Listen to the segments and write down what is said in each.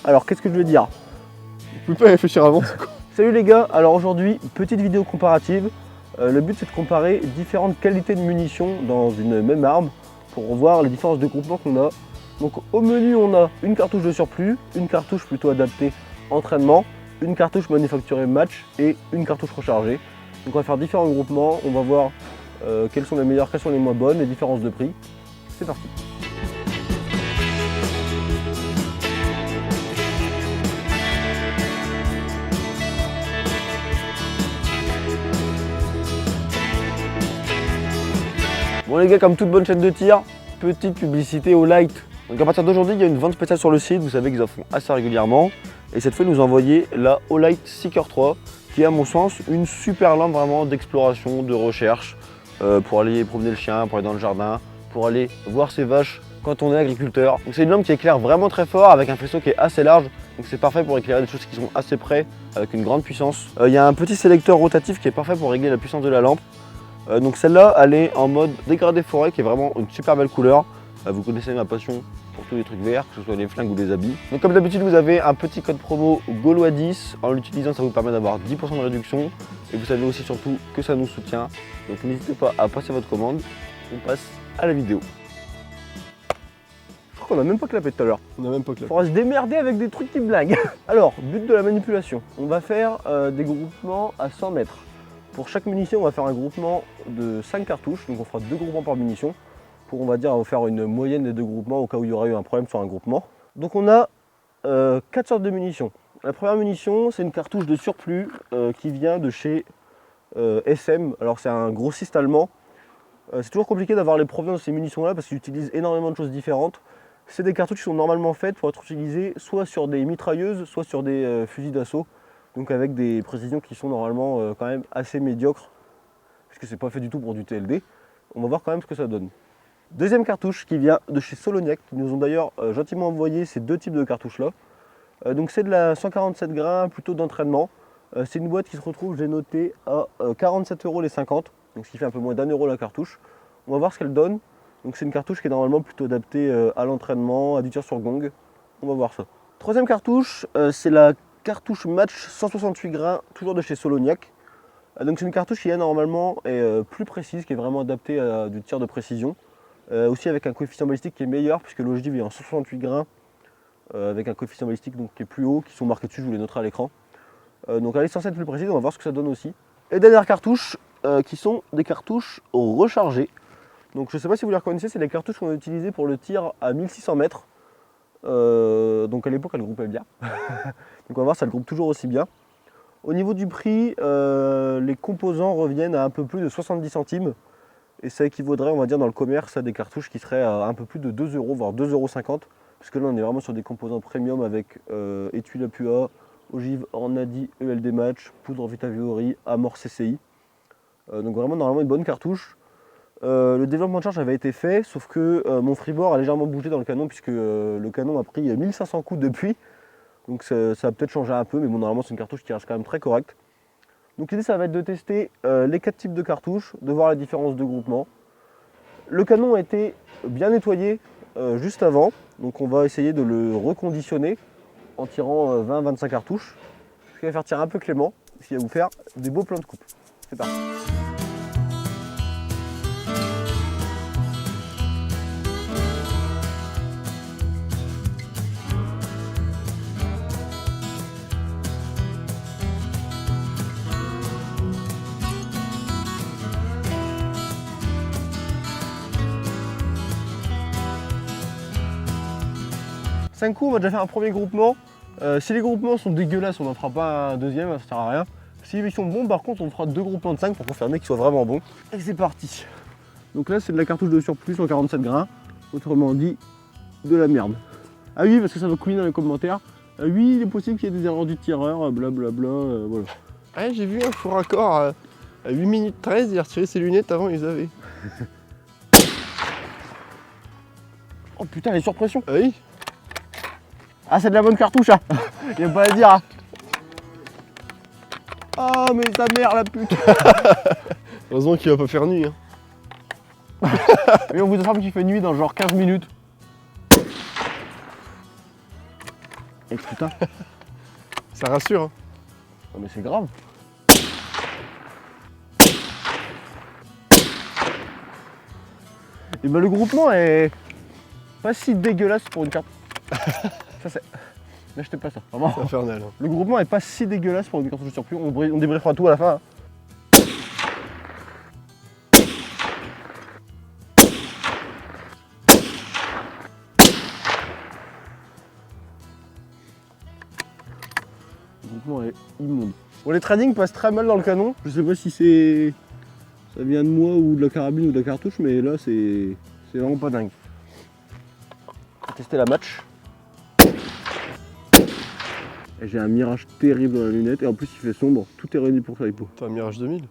Alors qu'est-ce que je veux dire? Je peux pas réfléchir avant. Salut les gars, alors aujourd'hui, petite vidéo comparative. Le but c'est de comparer différentes qualités de munitions dans une même arme pour voir les différences de groupement qu'on a. Donc au menu on a une cartouche de surplus, une cartouche plutôt adaptée entraînement, une cartouche manufacturée match et une cartouche rechargée. Donc on va faire différents groupements, on va voir quelles sont les meilleures, quelles sont les moins bonnes, les différences de prix. C'est parti. Bon les gars, comme toute bonne chaîne de tir, petite publicité au light. Donc à partir d'aujourd'hui, il y a une vente spéciale sur le site, vous savez qu'ils en font assez régulièrement. Et cette fois, ils nous ont envoyé la Olight Seeker 3, qui est à mon sens une super lampe vraiment d'exploration, de recherche, pour aller promener le chien, pour aller dans le jardin, pour aller voir ses vaches quand on est agriculteur. Donc c'est une lampe qui éclaire vraiment très fort avec un faisceau qui est assez large, donc c'est parfait pour éclairer des choses qui sont assez près, avec une grande puissance. Il y a un petit sélecteur rotatif qui est parfait pour régler la puissance de la lampe. Donc celle-là, elle est en mode dégradé forêt, qui est vraiment une super belle couleur. Vous connaissez ma passion pour tous les trucs verts, que ce soit les flingues ou les habits. Donc comme d'habitude, vous avez un petit code promo Gaulois10. En l'utilisant, ça vous permet d'avoir 10% de réduction. Et vous savez aussi surtout que ça nous soutient. Donc n'hésitez pas à passer votre commande. On passe à la vidéo. Je crois qu'on n'a même pas clapé tout à l'heure. On a même pas clapé. Faudra se démerder avec des trucs qui blaguent. Alors, but de la manipulation. On va faire des groupements à 100 mètres. Pour chaque munition, on va faire un groupement de 5 cartouches, donc on fera 2 groupements par munition. Pour, on va dire, on va faire une moyenne des 2 groupements au cas où il y aurait eu un problème sur un groupement. Donc on a 4 sortes de munitions. La première munition, c'est une cartouche de surplus qui vient de chez SM. Alors c'est un grossiste allemand. C'est toujours compliqué d'avoir les provenances de ces munitions-là parce qu'ils utilisent énormément de choses différentes. C'est des cartouches qui sont normalement faites pour être utilisées soit sur des mitrailleuses, soit sur des fusils d'assaut. Donc avec des précisions qui sont normalement quand même assez médiocres, puisque c'est pas fait du tout pour du TLD. On va voir quand même ce que ça donne. Deuxième cartouche qui vient de chez Soloniac, qui nous ont d'ailleurs gentiment envoyé ces 2 types de cartouches là. Donc c'est de la 147 grains plutôt d'entraînement. C'est une boîte qui se retrouve, j'ai noté, à 47 € les 50, donc ce qui fait un peu moins d'1 € la cartouche. On va voir ce qu'elle donne. Donc c'est une cartouche qui est normalement plutôt adaptée à l'entraînement, à du tir sur gong. On va voir ça. Troisième cartouche, c'est la cartouche match 168 grains, toujours de chez Soloniac. Donc c'est une cartouche qui est normalement plus précise, qui est vraiment adaptée à du tir de précision. Aussi avec un coefficient balistique qui est meilleur, puisque l'ogive est en 168 grains, avec un coefficient balistique donc, qui est plus haut, qui sont marqués dessus, je vous les noterai à l'écran. Donc elle est censée être plus précise, on va voir ce que ça donne aussi. Et dernière cartouche, qui sont des cartouches rechargées. Donc je ne sais pas si vous les reconnaissez, c'est les cartouches qu'on a utilisées pour le tir à 1600 mètres. Donc à l'époque elle groupait bien. Donc on va voir si elle groupe toujours aussi bien. Au niveau du prix, les composants reviennent à un peu plus de 70 centimes. Et ça équivaudrait, on va dire, dans le commerce à des cartouches qui seraient à un peu plus de 2 €, voire 2,50 €. Puisque là on est vraiment sur des composants premium avec étui Lapua, ogive Ornadi ELD Match, poudre Vitaviori, Amor CCI. Donc vraiment normalement une bonne cartouche. Le développement de charge avait été fait, sauf que mon freeboard a légèrement bougé dans le canon, puisque le canon a pris 1500 coups depuis. Donc ça a peut-être changé un peu, mais bon, normalement c'est une cartouche qui reste quand même très correcte. Donc l'idée ça va être de tester les 4 types de cartouches, de voir la différence de groupement. Le canon a été bien nettoyé juste avant, donc on va essayer de le reconditionner en tirant 20-25 cartouches. Ce qui va faire tirer un peu Clément, ce qui va vous faire des beaux plans de coupe. C'est parti. Cinq coups, on va déjà faire un premier groupement. Si les groupements sont dégueulasses, on n'en fera pas un deuxième, ça sert à rien. Si ils sont bons, par contre, on fera 2 groupements de 5 pour confirmer qu'ils soient vraiment bons. Et c'est parti. Donc là, c'est de la cartouche de surplus en 47 grains, autrement dit, de la merde. Ah oui, parce que ça va couler dans les commentaires. Oui, il est possible qu'il y ait des erreurs du tireur, blablabla, voilà. Ouais, j'ai vu un faux raccord à 8 minutes 13, il a retiré ses lunettes avant, il les avait. Oh putain, elle est sur pression. Ah oui. Ah, c'est de la bonne cartouche, hein. Il n'y a pas à dire. Hein. Oh, mais sa mère, la pute. Heureusement qu'il va pas faire nuit. Hein. Mais on vous informe qu'il fait nuit dans genre 15 minutes. Et putain, Ça rassure, hein. non mais c'est grave. Et bah le groupement est pas si dégueulasse pour une carte. Ça c'est. N'achetez pas ça, vraiment. C'est infernal. Hein. Le groupement est pas si dégueulasse pour une cartouche de surplus. On débriefera tout à la fin. Hein. Le groupement est immonde. Bon, les trading passent très mal dans le canon. Je sais pas si ça vient de moi ou de la carabine ou de la cartouche, mais là c'est vraiment pas dingue. On va tester la match. Et j'ai un mirage terrible dans la lunette et en plus il fait sombre. Tout est réuni pour ça, Hippo. T'as un Mirage 2000.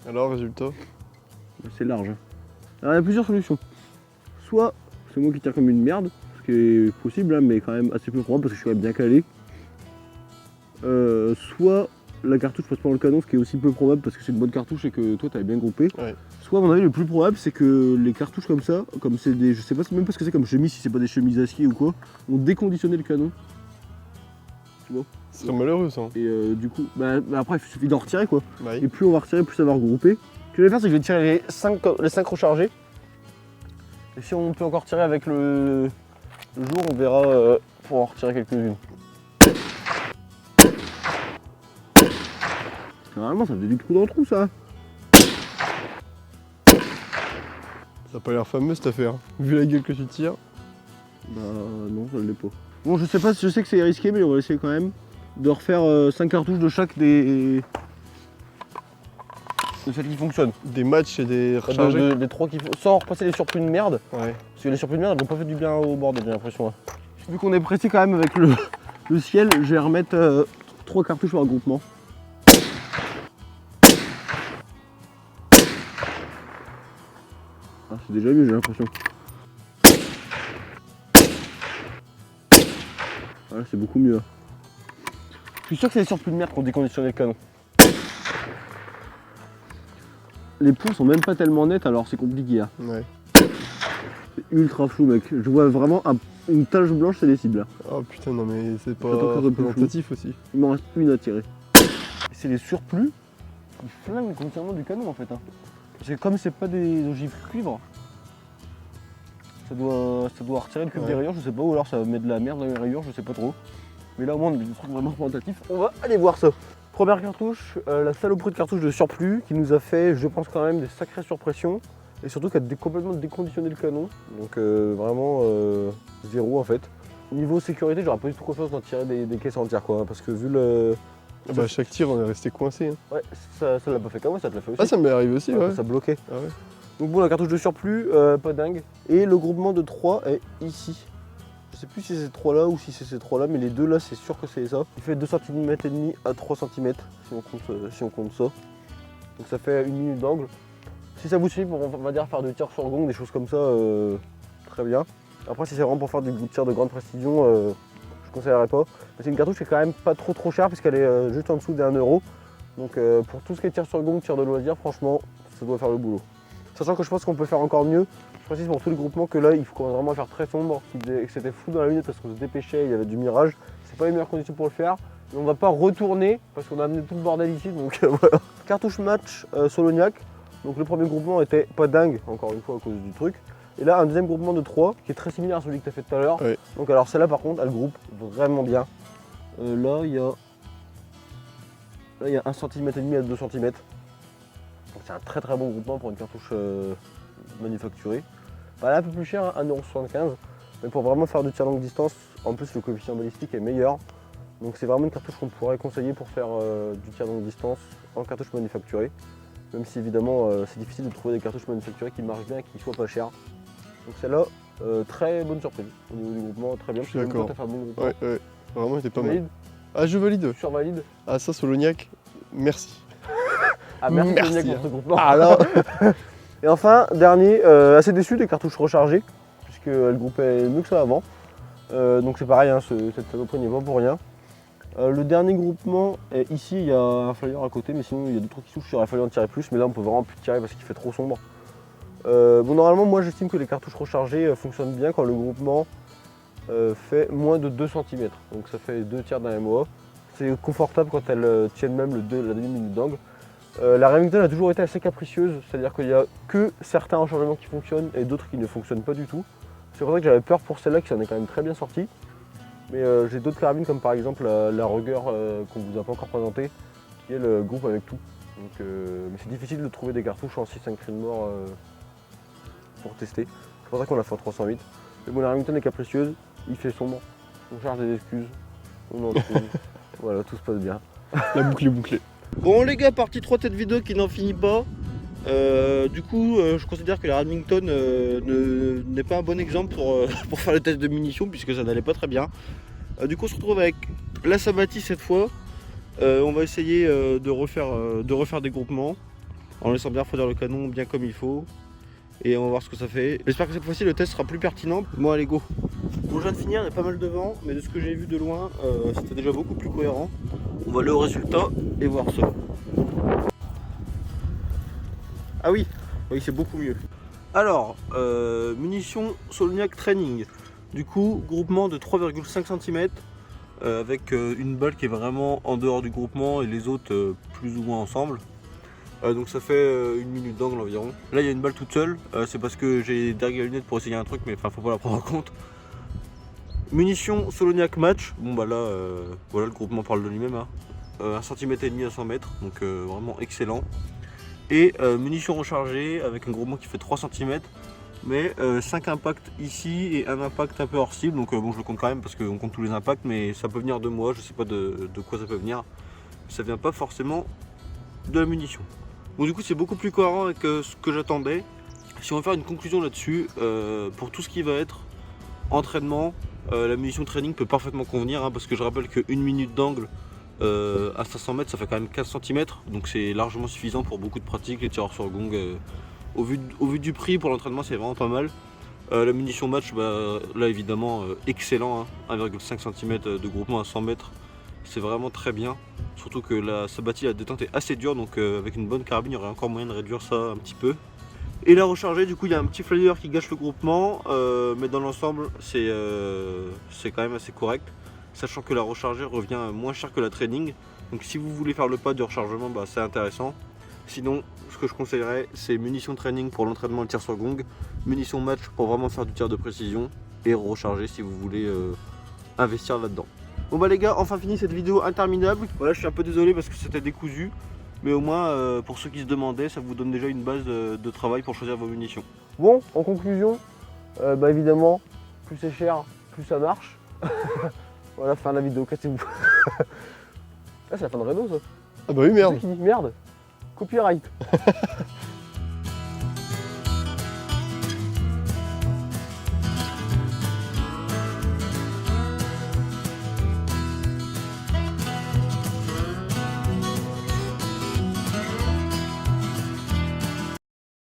Alors, résultat? C'est large. Hein. Alors il y a plusieurs solutions. Soit c'est moi qui tire comme une merde, ce qui est possible, hein, mais quand même assez peu probable parce que je suis quand même bien calé. Soit la cartouche passe pas dans le canon, ce qui est aussi peu probable parce que c'est une bonne cartouche et que toi t'avais bien groupé. Ouais. Soit à mon avis le plus probable c'est que les cartouches comme ça, comme c'est des. Je sais pas même pas ce que c'est comme chemise, si c'est pas des chemises acier ou quoi, ont déconditionné le canon. Tu vois. Ce serait malheureux ça. Et du coup, bah, après il suffit d'en retirer quoi. Bah, Et plus on va retirer, plus ça va regrouper. Ce que je vais faire c'est que je vais tirer les 5 rechargés. Et si on peut encore tirer avec le jour, on verra pour en retirer quelques-unes. Normalement ça faisait du trou dans le trou ça. ça a pas l'air fameux cette affaire. Vu la gueule que tu tires. Bah non, ça ne l'est pas. Bon je sais pas, je sais que c'est risqué mais on va essayer quand même de refaire 5 cartouches de chaque de celles qui fonctionnent. Des matchs et des rechargés. Des 3 qui sans repasser les surplus de merde. Ouais. Parce que les surplus de merde elles vont pas fait du bien au bordel, j'ai l'impression. Hein. Vu qu'on est pressé quand même avec le ciel, je vais remettre 3 cartouches par groupement. Ah, c'est déjà mieux j'ai l'impression. Voilà, c'est beaucoup mieux. Je suis sûr que c'est les surplus de merde qui ont déconditionné le canon. Les points sont même pas tellement nets alors c'est compliqué. Hein. Ouais. C'est ultra flou mec. Je vois vraiment une tache blanche c'est les cibles. Oh putain, non mais c'est pas J'attends que ça représentatif aussi. Il m'en reste une à tirer. C'est les surplus qui flinguent le conditionnement du canon en fait. Hein. Parce que comme c'est pas des ogives cuivre, ça doit retirer le cube des rayures, je sais pas, ou alors ça met de la merde dans les rayures, je sais pas trop. Mais là au moins on a des trucs vraiment représentatifs. On va aller voir ça. Première cartouche, la saloperie de cartouche de surplus qui nous a fait, je pense quand même, des sacrées surpressions. Et surtout qui a complètement déconditionné le canon. Donc vraiment zéro en fait. Niveau sécurité, j'aurais pas du tout confiance d'en tirer des caisses entières quoi. Parce que vu le. Ah bah, chaque tir, on est resté coincé. Hein. Ouais, ça l'a pas fait comme moi, ça te l'a fait aussi. Ah, ça m'est arrivé aussi, ouais. Ça bloquait. Ah ouais. Donc bon, la cartouche de surplus, pas dingue. Et le groupement de 3 est ici. Je sais plus si c'est ces 3 là ou si c'est ces 3 là, mais les deux là, c'est sûr que c'est ça. Il fait 2 cm et demi à 3 cm si on compte ça. Donc ça fait 1 minute d'angle. Si ça vous suffit pour, on va dire, faire du tir sur gong, des choses comme ça, très bien. Après, si c'est vraiment pour faire du tir de grande précision, je conseillerais pas. C'est une cartouche qui est quand même pas trop chère puisqu'elle est juste en dessous des 1 €. Donc pour tout ce qui est tir sur gong, tir de loisir, franchement, ça doit faire le boulot. Sachant que je pense qu'on peut faire encore mieux. Je précise pour tous les groupements que là, il faut vraiment faire très sombre, que c'était flou dans la lunette parce qu'on se dépêchait, il y avait du mirage. C'est pas les meilleures conditions pour le faire. Mais on va pas retourner parce qu'on a amené tout le bordel ici, donc voilà. Cartouche match Solognac. Donc le premier groupement était pas dingue, encore une fois à cause du truc. Et là, un deuxième groupement de 3 qui est très similaire à celui que tu as fait tout à l'heure. Ouais. Donc alors celle-là par contre, elle groupe vraiment bien. Là, il y a 1 cm et demi à 2 cm. Donc c'est un très bon groupement pour une cartouche manufacturée. Elle est un peu plus chère, hein, 1,75 €. Mais pour vraiment faire du tir longue distance, en plus le coefficient balistique est meilleur. Donc c'est vraiment une cartouche qu'on pourrait conseiller pour faire du tir longue distance en cartouche manufacturée. Même si évidemment c'est difficile de trouver des cartouches manufacturées qui marchent bien et qui soient pas chères. Donc celle-là, très bonne surprise au niveau du groupement, très bien. Je suis d'accord. Tu as fait un bon groupement. Ouais, vraiment, il était pas Tu mal. valides ? Ah, je valide. Tu survalides ? Ah, ça, Solognac, merci. Ah merci, Merci, Solognac, hein. pour ce groupement. Ah là Et enfin, dernier, assez déçu des cartouches rechargées, puisqu'elles groupaient mieux que ça avant. Donc c'est pareil, hein, cette saloperie n'y va pour rien. Le dernier groupement, ici il y a un flyer à côté, mais sinon il y a d'autres qui touchent sur la flyer de tirer plus, mais là on peut vraiment plus tirer parce qu'il fait trop sombre. Bon, normalement moi j'estime que les cartouches rechargées fonctionnent bien quand le groupement fait moins de 2 cm, donc ça fait 2 tiers d'un MOA. C'est confortable quand elles tiennent même la demi-minute d'angle. La Remington a toujours été assez capricieuse, c'est-à-dire qu'il n'y a que certains rechargements qui fonctionnent et d'autres qui ne fonctionnent pas du tout. C'est pour ça que j'avais peur pour celle-là qui s'en est quand même très bien sortie. Mais j'ai d'autres carabines comme par exemple la Ruger qu'on vous a pas encore présentée, qui est le groupe avec tout. Donc, mais c'est difficile de trouver des cartouches en 6.5 Creedmoor pour tester. C'est pour ça qu'on l'a fait en 308. Mais bon, la Remington est capricieuse, il fait sombre, on cherche des excuses, on en trouve. Voilà, tout se passe bien. La boucle est bouclée. Bon les gars, partie 3 de cette vidéo qui n'en finit pas. Du coup, je considère que la Remington n'est pas un bon exemple pour faire le test de munitions puisque ça n'allait pas très bien. Du coup, on se retrouve avec la Sabati cette fois. On va essayer de refaire des groupements en laissant bien refroidir le canon bien comme il faut. Et on va voir ce que ça fait. J'espère que cette fois-ci le test sera plus pertinent. Bon allez go. Bon, je viens de finir, il y a pas mal de vent, mais de ce que j'ai vu de loin, c'était déjà beaucoup plus cohérent. On va aller au résultat et voir ça. Ah oui, oui c'est beaucoup mieux. Alors, munitions Solniak Training. Du coup, groupement de 3,5 cm avec une balle qui est vraiment en dehors du groupement et les autres plus ou moins ensemble. Donc ça fait 1 minute d'angle environ. Là il y a une balle toute seule, c'est parce que j'ai derrière la lunette pour essayer un truc, mais enfin faut pas la prendre en compte. Munitions Soloniac Match, bon bah là voilà, le groupement parle de lui-même, hein. 1,5 cm à 100 mètres, donc vraiment excellent. Et munitions rechargées avec un groupement qui fait 3 cm, mais 5 impacts ici et un impact un peu hors cible, donc bon je le compte quand même parce qu'on compte tous les impacts, mais ça peut venir de moi, je sais pas de quoi ça peut venir. Ça vient pas forcément de la munition. Bon du coup c'est beaucoup plus cohérent avec ce que j'attendais. Si on va faire une conclusion là-dessus, pour tout ce qui va être entraînement, la munition training peut parfaitement convenir, hein, parce que je rappelle que 1 minute d'angle à 500 mètres ça fait quand même 15 cm, donc c'est largement suffisant pour beaucoup de pratiques, les tireurs sur gong. Au vu du prix pour l'entraînement c'est vraiment pas mal. La munition match, bah, là évidemment excellent, hein, 1,5 cm de groupement à 100 mètres, c'est vraiment très bien. Surtout que la Sabati, la détente est assez dure, donc avec une bonne carabine il y aurait encore moyen de réduire ça un petit peu. Et la recharger, du coup il y a un petit flyer qui gâche le groupement, mais dans l'ensemble c'est quand même assez correct. Sachant que la recharger revient moins cher que la training, donc si vous voulez faire le pas du rechargement, bah, c'est intéressant. Sinon, ce que je conseillerais, c'est munitions training pour l'entraînement et le tir sur gong, munitions match pour vraiment faire du tir de précision, et recharger si vous voulez investir là-dedans. Bon bah les gars, enfin fini cette vidéo interminable. Voilà, je suis un peu désolé parce que c'était décousu, mais au moins pour ceux qui se demandaient, ça vous donne déjà une base de travail pour choisir vos munitions. Bon, en conclusion, bah évidemment, plus c'est cher, plus ça marche. Voilà, fin de la vidéo, cassez-vous. Ah, c'est la fin de Renault ça. Ah bah oui, merde. C'est qui dit merde. Copyright.